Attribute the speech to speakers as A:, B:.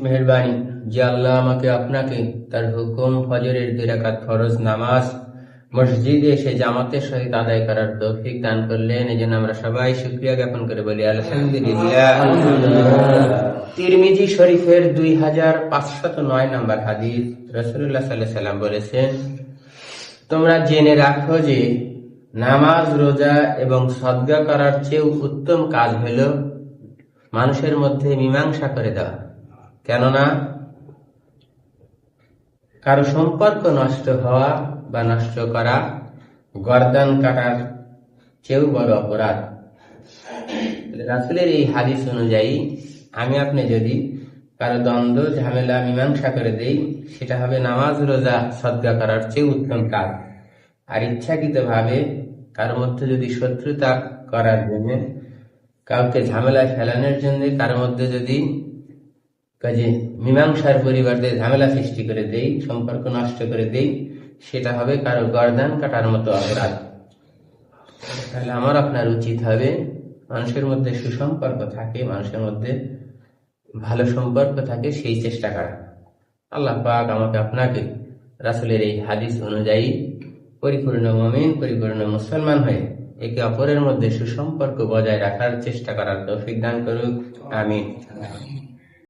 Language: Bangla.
A: মেহেরবানি যে আল্লাহ আমাকে আপনাকে তার হুকুম ফজরের 2 রাকাত ফরজ নামাজ মসজিদে এসে জামাতের সহিত আদায় করার তৌফিক দান করলেন। এই জন্য আমরা সবাই শুকরিয়া জ্ঞাপন করে বলি আলহামদুলিল্লাহ। তিরমিজি শরীফের 2509 নম্বর হাদিস, রাসূলুল্লাহ সাল্লাল্লাহু আলাইহি সাল্লাম বলেছেন, তোমরা জেনে রাখো যে নামাজ, রোজা এবং সদকা করার চেয়ে উত্তম কাজ হলো মানুষের মধ্যে মীমাংসা করে দেওয়া। কেননা কারো সম্পর্ক নষ্ট হওয়া বা নষ্ট করা গর্দান কাটার চেয়েও বড় অপরাধ। রাসূলের এই হাদিস অনুযায়ী আমি আপনি যদি কারো দ্বন্দ্ব ঝামেলা মীমাংসা করে দেই, সেটা হবে নামাজ, রোজা, সদকা করার চেয়ে উত্তম কাজ। আর ইচ্ছাকৃত ভাবে কারো মধ্যে যদি শত্রুতা করার জন্য, কাউকে ঝামেলায় ফেলানোর জন্য কারোর মধ্যে যদি কাজে মীমাংসার পরিবর্তে ঝামেলা সৃষ্টি করে দেই, সম্পর্ক নষ্ট করে দেই, সেটা হবে কারো গর্দান কাটার মতো অপরাধ। তাহলে আমার আপনার উচিত হবে মানুষের মধ্যে সুসম্পর্ক থাকে, মানুষের মধ্যে ভালো সম্পর্ক থাকে, সেই চেষ্টা করা। আল্লাহ পাক আমাকে আপনাকে রাসূলের এই হাদিস অনুযায়ী পরিপূর্ণ মুমিন, পরিপূর্ণ মুসলমান হয়ে একে অপরের মধ্যে সুসম্পর্ক বজায় রাখার চেষ্টা করার তৌফিক দান করুক। আমিন।